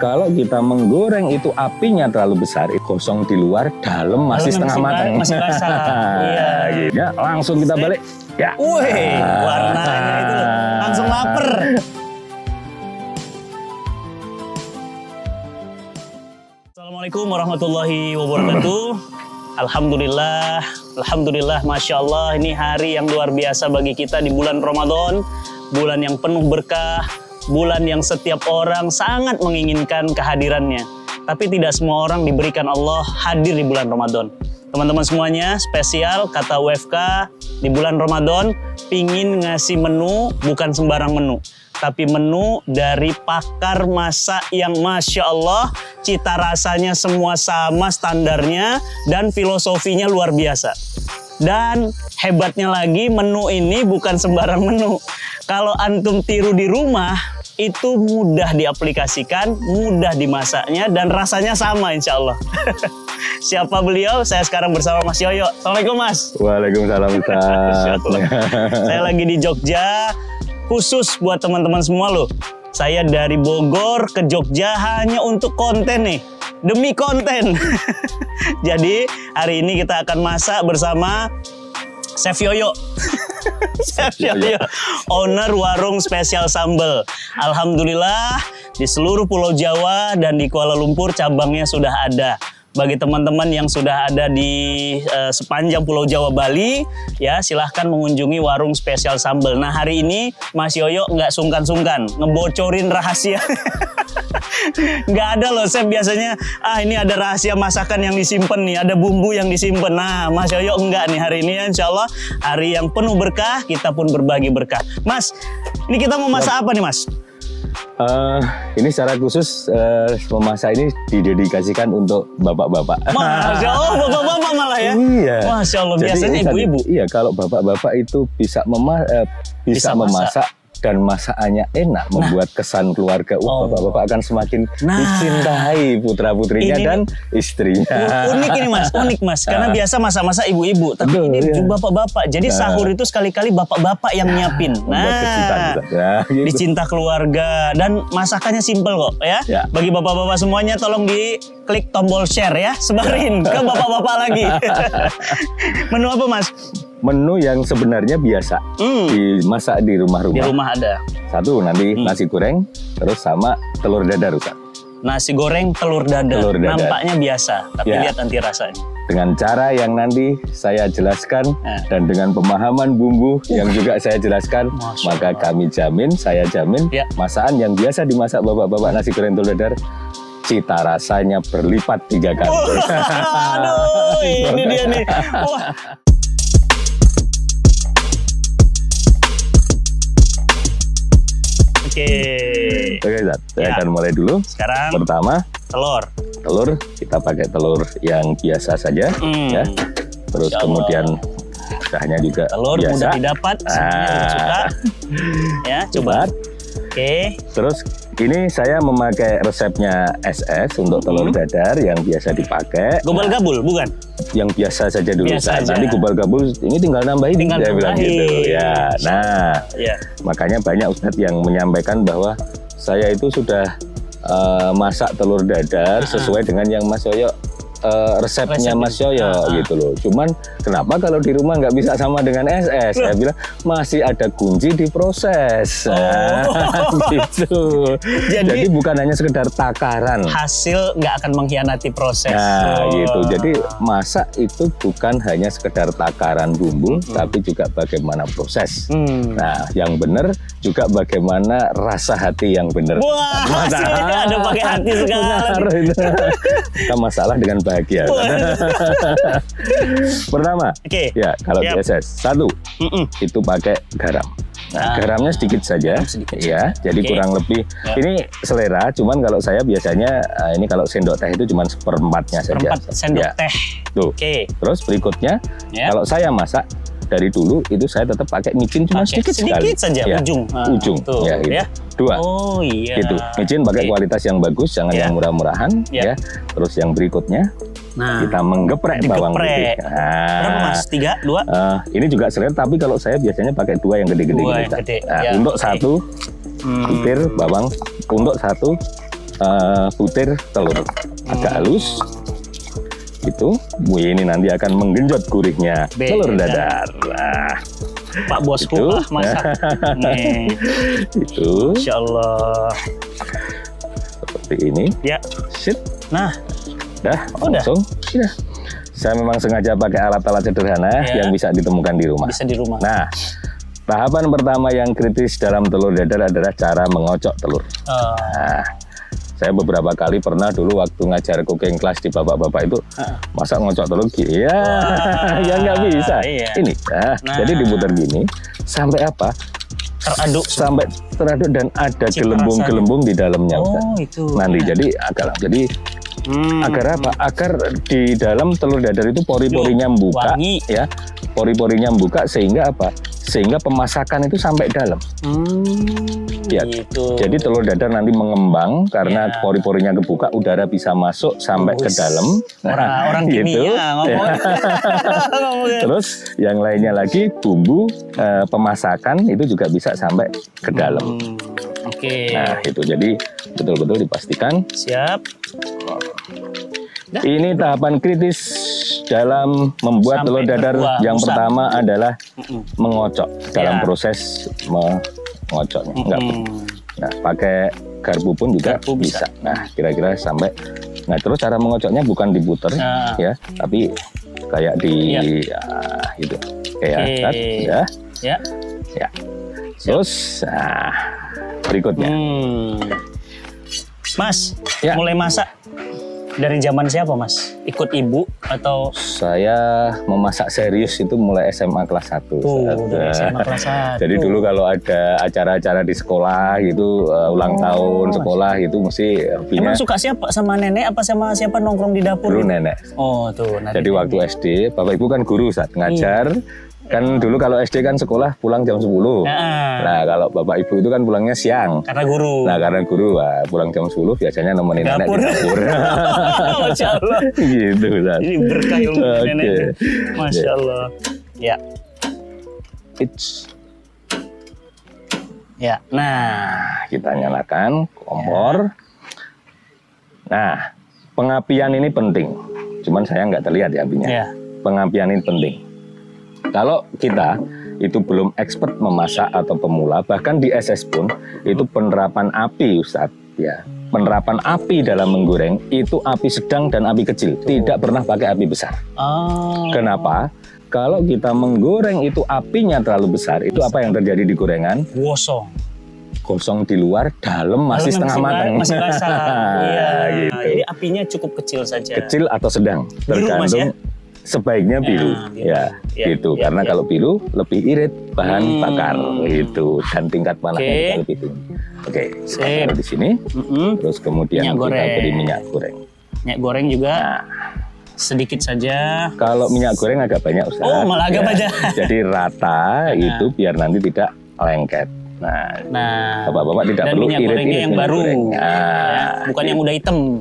kalau kita menggoreng itu apinya terlalu besar, gosong di luar, dalam masih setengah matang. Masih basah. Iya. Ya, langsung kita balik. Ya. Wih, warnanya itu langsung lapar. Assalamualaikum warahmatullahi wabarakatuh. Alhamdulillah, Masya Allah, ini hari yang luar biasa bagi kita di bulan Ramadan, bulan yang penuh berkah, bulan yang setiap orang sangat menginginkan kehadirannya. Tapi tidak semua orang diberikan Allah hadir di bulan Ramadan. Teman-teman semuanya, spesial kata WFK di bulan Ramadan, pingin ngasih menu, bukan sembarang menu, tapi menu dari pakar masak yang Masya Allah, cita rasanya semua sama standarnya, dan filosofinya luar biasa. Dan hebatnya lagi, menu ini bukan sembarang menu. Kalau antum tiru di rumah, itu mudah diaplikasikan, mudah dimasaknya, dan rasanya sama insya Allah. Siapa beliau? Saya sekarang bersama Mas Yoyo. Assalamualaikum Mas. Waalaikumsalam Ustaz. Saya lagi di Jogja, khusus buat teman-teman semua loh. Saya dari Bogor ke Jogja hanya untuk konten nih. Demi konten. Jadi hari ini kita akan masak bersama Chef Yoyo. Chef Yoyo, owner warung spesial sambal. Alhamdulillah di seluruh Pulau Jawa dan di Kuala Lumpur cabangnya sudah ada. Bagi teman-teman yang sudah ada di sepanjang Pulau Jawa Bali, ya silahkan mengunjungi warung spesial sambal. Nah hari ini Mas Yoyo nggak sungkan-sungkan ngebocorin rahasia. Nggak ada loh, saya biasanya ini ada rahasia masakan yang disimpan nih, ada bumbu yang disimpan. Nah Mas Yoyo enggak nih, hari ini insya Allah hari yang penuh berkah, kita pun berbagi berkah. Mas, ini kita mau masak apa nih Mas? Ini secara khusus memasak ini didedikasikan untuk bapak-bapak. Masya Allah, bapak-bapak malah ya? Iya. Masya Allah, biasanya ibu-ibu. Iya, kalau bapak-bapak itu bisa memasak dan masakannya enak, membuat kesan keluarga. Bapak-bapak akan semakin dicintai putra-putrinya dan istrinya. Unik ini Mas, unik Mas. Karena biasa masak-masak ibu-ibu, tapi ini bapak-bapak. Jadi sahur itu sekali-kali bapak-bapak yang nyiapin. Dicinta keluarga dan masakannya simple kok ya. Bagi bapak-bapak semuanya tolong diklik tombol share ya, sebarin ke bapak-bapak lagi. Menu apa Mas? Menu yang sebenarnya biasa dimasak di rumah-rumah. Di rumah ada. Satu nanti nasi goreng, terus sama telur dadar Ustaz. Nasi goreng telur dadar. Nampaknya biasa, tapi lihat nanti rasanya. Dengan cara yang nanti saya jelaskan dan dengan pemahaman bumbu yang juga saya jelaskan, maka saya jamin masakan yang biasa dimasak bapak-bapak nasi goreng telur dadar, cita rasanya berlipat 3 kali. Aduh, ini dia nih. Wah. Oke, Zat. Saya akan mulai dulu. Sekarang pertama telur kita pakai telur yang biasa saja ya. Terus kemudian rasanya juga telur biasa. Mudah didapat, semuanya suka. Ya, coba. Oke. Terus ini saya memakai resepnya SS untuk telur dadar yang biasa dipakai. Gobal-gabul bukan? Yang biasa saja dulu. Biasa aja. Nanti gobal-gabul ini tinggal nambahin. Saya bilang gitu. Ya. Nah, makanya banyak Ustadz yang menyampaikan bahwa saya itu sudah masak telur dadar sesuai dengan yang Mas Yoyo resepnya Mas Yoyo gitu loh. Cuman kenapa kalau di rumah nggak bisa sama dengan SS? Saya bilang masih ada kunci di proses. Gitu. Jadi bukan hanya sekedar takaran. Hasil nggak akan mengkhianati proses. Nah gitu. Jadi masak itu bukan hanya sekedar takaran bumbu, tapi juga bagaimana proses. Nah yang benar juga bagaimana rasa hati yang benar. Wah, hasilnya ada pakai hati segala. Kita masalah dengan bahagia. Pertama, ya kalau di SS satu itu pakai garam. Nah, garamnya sedikit saja, ya. Jadi kurang lebih ini selera. Cuman kalau saya biasanya ini kalau sendok teh itu cuma seperempatnya saja. Sendok teh. Tuh. Terus berikutnya, kalau saya masak dari dulu itu saya tetap pakai micin cuma sedikit saja ujung. Ya, gitu. Ya. 2. Gitu. Micin pakai kualitas yang bagus, jangan yang murah-murahan ya. Terus yang berikutnya kita menggeprek bawang putih. Berapa Mas? 3, 2? Ini juga selera, tapi kalau saya biasanya pakai 2 yang gede-gede. Gede. Untuk 1 bibir bawang, untuk 1 butir telur agak halus. Itu ini nanti akan menggenjot gurihnya telur dadar. Nah, Pak bosku lah masak. Nih. Itu. Insya Allah. Seperti ini. Ya. Sip. Nah. Udah. Langsung. Sudah. Saya memang sengaja pakai alat-alat sederhana yang bisa ditemukan di rumah. Bisa di rumah. Nah, tahapan pertama yang kritis dalam telur dadar adalah cara mengocok telur. Nah, saya beberapa kali pernah dulu waktu ngajar cooking class di bapak-bapak itu masa ngocok telur gini ya, ya nggak bisa. Ini, jadi diputar gini sampai apa? Teraduk. Sampai teraduk dan ada gelembung-gelembung di dalamnya. Oh, itu. Nanti jadi agar apa? Agar di dalam telur dadar itu pori-porinya membuka, ya, pori-porinya membuka sehingga apa? Sehingga pemasakan itu sampai dalam. Ya, gitu. Jadi telur dadar nanti mengembang karena pori-porinya kebuka, udara bisa masuk sampai ke dalam. Orang gitu. Terus yang lainnya lagi bumbu pemasakan itu juga bisa sampai ke dalam. Oke. Nah itu jadi betul-betul dipastikan. Siap. Ini tahapan kritis dalam membuat telur dadar. Yang pertama adalah mengocok dalam proses mengocoknya. Nah, pakai garpu pun juga bisa. Nah, kira-kira sampai. Nah, terus cara mengocoknya bukan diputer, ya, tapi kayak di gitu. Kayak ya. Terus, berikutnya. Mas, mulai masak dari zaman siapa, Mas? Ikut ibu atau? Saya memasak serius itu mulai SMA kelas 1. Dari SMA kelas 1. Jadi dulu kalau ada acara-acara di sekolah gitu, ulang tahun sekolah itu mesti Emang suka siapa? Sama nenek apa sama siapa nongkrong di dapur? Dulu nenek. Oh, tuh. Jadi waktu SD, Bapak Ibu kan guru saat ngajar. Kan dulu kalau SD kan sekolah pulang jam 10. Nah, kalau Bapak Ibu itu kan pulangnya siang. Karena guru. Nah, karena guru, pulang jam 10 biasanya nemenin nenek di dapur. Masya Allah. Gitu, Ustaz. Ini berkah ilmu nenek. Masya Allah. Ya. Ya, nah. Kita nyalakan kompor. Nah, pengapian ini penting. Cuman saya nggak terlihat ya apinya. Pengapian ini penting. Kalau kita itu belum expert memasak atau pemula, bahkan di SS pun itu penerapan api, Ustadz, ya. Penerapan api dalam menggoreng itu api sedang dan api kecil, tidak pernah pakai api besar. Kenapa? Kalau kita menggoreng itu apinya terlalu besar, itu apa yang terjadi di gorengan? Gosong di luar, dalam masih setengah matang. Masih basah. Gitu. Jadi apinya cukup kecil saja. Kecil atau sedang, tergantung. Sebaiknya biru, gitu. Karena kalau biru lebih irit bahan bakar, gitu, dan tingkat panasnya juga lebih tinggi. Oke, taruh di sini. Terus kemudian kita beri minyak goreng. Minyak goreng juga sedikit saja. Kalau minyak goreng agak banyak, Ustaz. Oh, malah agak banyak. Jadi rata itu biar nanti tidak lengket. Nah, Bapak-bapak tidak perlu minyak gorengnya yang baru, bukan yang udah hitam.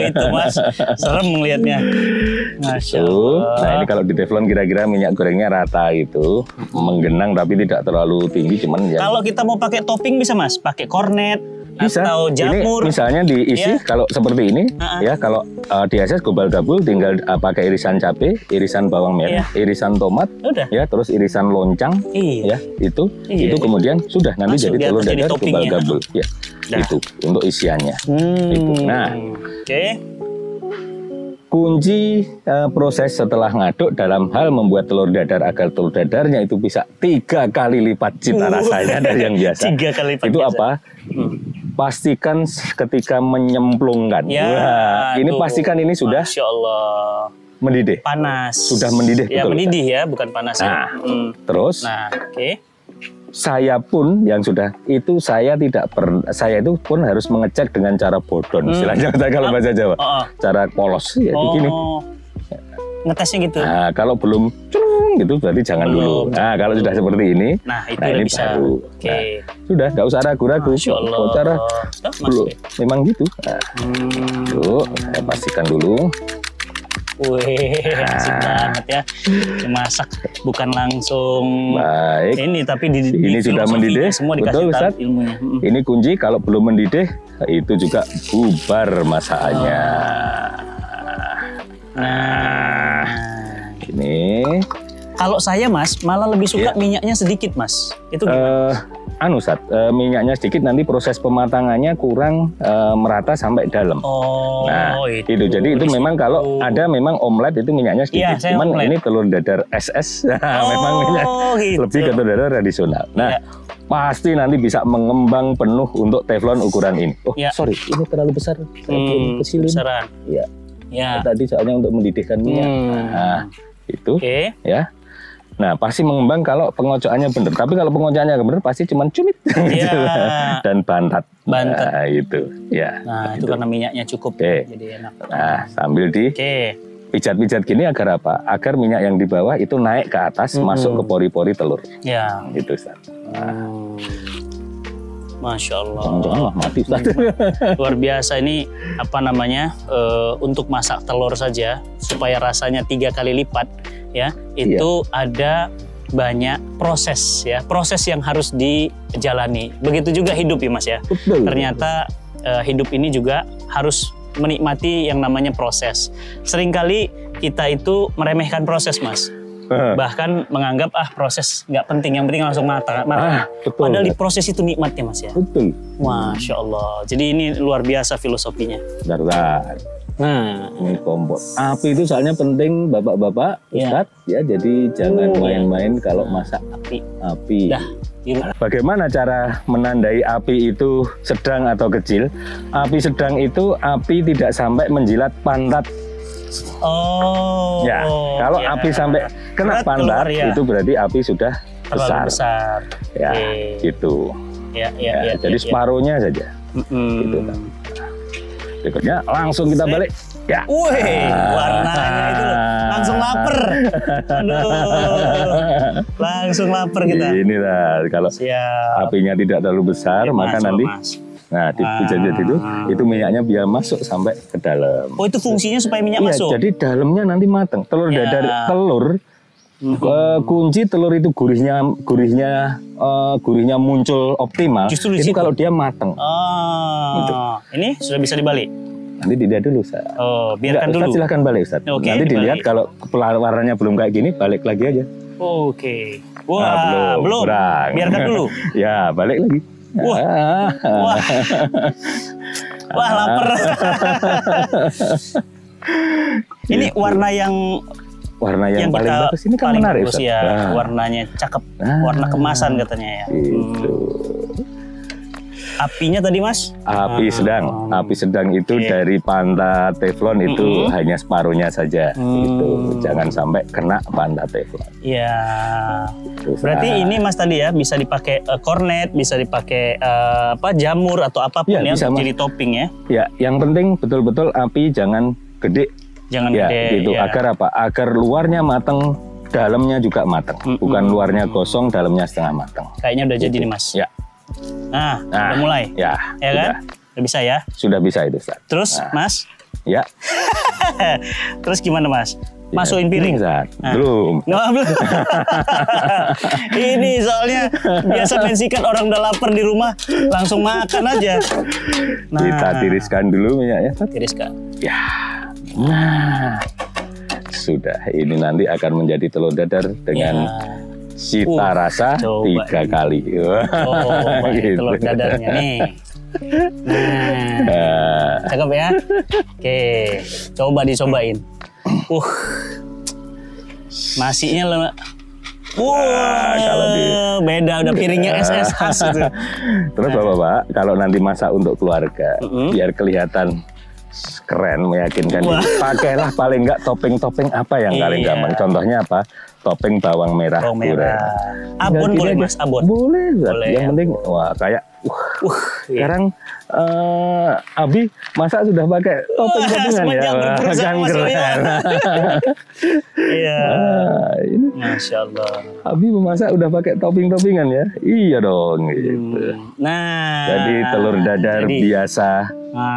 Itu Mas, serem ngelihatnya. Masya Allah. Nah ini kalau di teflon kira-kira minyak gorengnya rata itu, menggenang tapi tidak terlalu tinggi, cuman ya. Kalau kita mau pakai topping bisa Mas, pakai kornet. Bisa. Atau jamur. Ini misalnya diisi kalau seperti ini, ya kalau di SS gobal gabul tinggal pakai irisan cabai, irisan bawang merah, irisan tomat, ya terus irisan loncang, ya itu kemudian sudah nanti jadi telur dadar gobal gabul, ya itu untuk isiannya. Itu. Nah, kunci proses setelah ngaduk dalam hal membuat telur dadar agar telur dadarnya itu bisa 3 kali lipat cita rasanya dari yang biasa. 3 kali lipat. Itu apa? Pastikan ketika menyemplungkan. Ini pastikan ini sudah mendidih. Panas. Sudah mendidih, betul. Mendidih ya, bukan panas. Nah, terus saya pun yang sudah itu saya itu pun harus mengecek dengan cara bodon, istilahnya kalau bahasa Jawa. Cara polos ya begini. Ngetesnya gitu. Nah, kalau belum gitu berarti jangan dulu. Nah, kalau sudah seperti ini, ini bisa. Baru. Nah, sudah, nggak usah ragu-ragu. Cara belum, memang gitu. Nah, saya pastikan dulu. Asik banget ya. Masak bukan langsung baik. Ini tapi ini sudah mendidih. semua betul, dikasih tahu ilmunya. Ini kunci, kalau belum mendidih itu juga bubar masakannya. Nah, ini. Kalau saya Mas, malah lebih suka minyaknya sedikit Mas. Itu gimana? Minyaknya sedikit, nanti proses pematangannya kurang merata sampai dalam. Oh, nah itu. Jadi itu memang kalau ada memang omelet itu minyaknya sedikit. Cuman ini telur dadar SS, memang minyak lebih ke telur dadar tradisional. Nah, pasti nanti bisa mengembang penuh untuk teflon ukuran ini. Oh, sorry, ini terlalu besar. Kecilin. Besaran. Ya. Tadi soalnya untuk mendidihkan minyak. Nah, itu ya. Nah, pasti mengembang kalau pengocokannya benar. Tapi kalau pengocokannya benar pasti cuma cumit dan bantat. Nah, itu. Ya. Nah, itu karena minyaknya cukup. Jadi enak. Nah, sambil di pijat-pijat gini agar apa? Agar minyak yang di bawah itu naik ke atas, masuk ke pori-pori telur. Ya. Gitu, Ustaz. Masya Allah. Jangan mati, Ustaz. Luar biasa ini apa namanya? Untuk masak telur saja supaya rasanya 3 kali lipat. Ya, itu ada banyak proses ya, proses yang harus dijalani. Begitu juga hidup ya Mas ya. Betul. Ternyata hidup ini juga harus menikmati yang namanya proses. Seringkali kita itu meremehkan proses Mas. Bahkan menganggap proses nggak penting, yang penting langsung matang. Padahal di proses itu nikmatnya Mas ya. Betul. Masya Allah. Jadi ini luar biasa filosofinya. Benar. Nah, ini kompor. Api itu soalnya penting, bapak-bapak, Ustadz, ya. Jadi jangan main-main kalau masak api. Bagaimana cara menandai api itu sedang atau kecil? Api sedang itu api tidak sampai menjilat pantat. Oh. Ya, kalau api sampai kena pantat itu berarti api sudah besar. Ya, gitu. Ya. Jadi separuhnya saja. Gitu. Berikutnya langsung kita balik. Ya. Wih, warnanya itu langsung lapar. Aduh. Langsung lapar kita. Ini lah, kalau apinya tidak terlalu besar, maka nanti nah di pijat itu minyaknya biar masuk sampai ke dalam. Oh, itu fungsinya supaya minyak masuk. Jadi dalamnya nanti matang. Telur dadar kunci telur itu gurihnya muncul optimal. Justru itu kalau dia matang. Gitu. Ini sudah bisa dibalik. Nanti dilihat dulu, Ustaz. Oh, biarkan dulu. Ustaz, silahkan balik, Ustaz. Nanti dilihat kalau warnanya belum kayak gini, balik lagi aja. Oke. Wah, belum. Biarkan dulu. Ya, balik lagi. Wah, lapar. Ini warna yang paling bagus ini kan menarik, Ustaz. Ya, warnanya cakep. Warna kemasan katanya ya. Apinya tadi Mas? Api sedang itu dari pantat teflon itu hanya separuhnya saja. Itu jangan sampai kena pantat teflon. Iya. Berarti ini Mas tadi ya bisa dipakai kornet, bisa dipakai jamur atau apapun ya untuk jadi topping ya. Ya, yang penting betul-betul api jangan gede. Jangan gede. Gitu. Agar apa? Agar luarnya matang, dalamnya juga matang. Bukan luarnya gosong, dalamnya setengah matang. Kayaknya udah jadi nih Mas. Ya. Nah, udah mulai. Ya kan? Udah bisa ya? Sudah bisa itu, Ustaz. Terus, Mas? Ya. Terus gimana, Mas? Masukin piring? Belum. Belum. Ini soalnya biasa mensikat orang udah lapar di rumah, langsung makan aja. Kita tiriskan dulu minyaknya. Tiriskan. Ya. Nah, sudah. Ini nanti akan menjadi telur dadar dengan cita rasa 3 kali. Gitu. Telur dadarnya nih. Cakep ya. Oke, coba dicobain. Nasinya beda, udah piringnya SS khas itu. Terus bapak-bapak, kalau nanti masak untuk keluarga, biar kelihatan keren, meyakinkan, pakailah paling enggak topping-topping apa yang paling gampang. Contohnya apa? Topping bawang merah. Abon boleh Mas, abon. Boleh. Yang penting kayak sekarang Abi masak sudah pakai topping-toppingan ya. Kan keren. Iya. Ini Masya Allah. Abi memasak udah pakai topping-toppingan ya. Iya dong gitu. Nah, jadi telur dadar biasa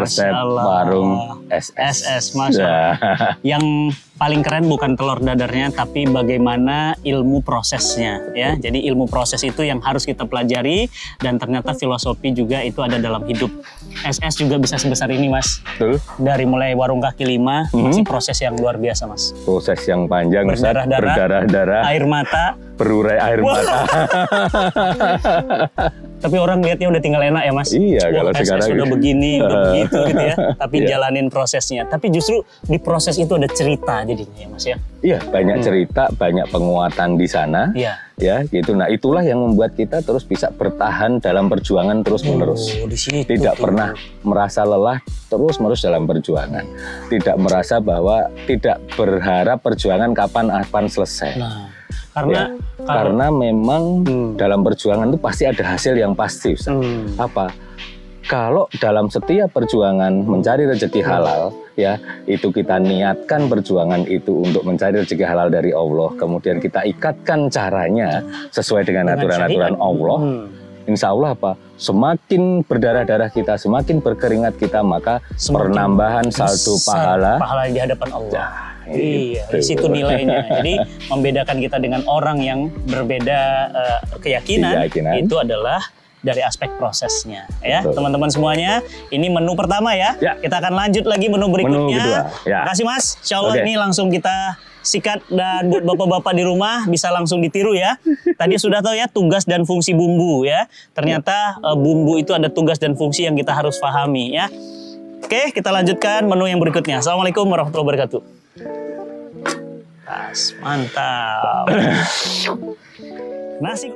resep warung SS. Masya Allah. Yang paling keren bukan telur dadarnya, tapi bagaimana ilmu prosesnya ya. Jadi ilmu proses itu yang harus kita pelajari, dan ternyata filosofi juga itu ada dalam hidup. SS juga bisa sebesar ini, Mas. Betul. Dari mulai warung kaki 5 masih proses yang luar biasa, Mas. Proses yang panjang, berdarah-darah, air mata, berurai air mata. Tapi orang lihatnya udah tinggal enak ya, Mas. Iya, kalau SS sekarang udah begini, udah begitu gitu ya. Tapi jalanin prosesnya. Tapi justru di proses itu ada cerita jadinya ya, Mas ya. Iya, banyak cerita, banyak penguatan di sana. Iya. Ya, gitu. Nah, itulah yang membuat kita terus bisa bertahan dalam perjuangan terus-menerus. Di situ, tidak pernah merasa lelah terus-menerus dalam perjuangan. Tidak merasa bahwa tidak berharap perjuangan kapan selesai. Nah, karena memang dalam perjuangan itu pasti ada hasil yang pasti, Ustaz. Apa? Kalau dalam setiap perjuangan mencari rezeki halal, ya, itu kita niatkan perjuangan itu untuk mencari rezeki halal dari Allah, kemudian kita ikatkan caranya sesuai dengan aturan-aturan Allah. Insya Allah apa? Semakin berdarah-darah kita, semakin berkeringat kita, maka penambahan saldo pahala di hadapan Allah. Iya, di situ nilainya. Jadi membedakan kita dengan orang yang berbeda keyakinan itu adalah dari aspek prosesnya ya. Teman-teman semuanya, ini menu pertama ya. Kita akan lanjut lagi menu berikutnya. Terima kasih, Mas. Insya Allah ini langsung kita sikat, dan buat bapak-bapak di rumah bisa langsung ditiru ya. Tadi sudah tahu ya tugas dan fungsi bumbu ya. Ternyata bumbu itu ada tugas dan fungsi yang kita harus pahami ya. Oke, kita lanjutkan menu yang berikutnya. Assalamualaikum warahmatullahi wabarakatuh. Mantap. Nasi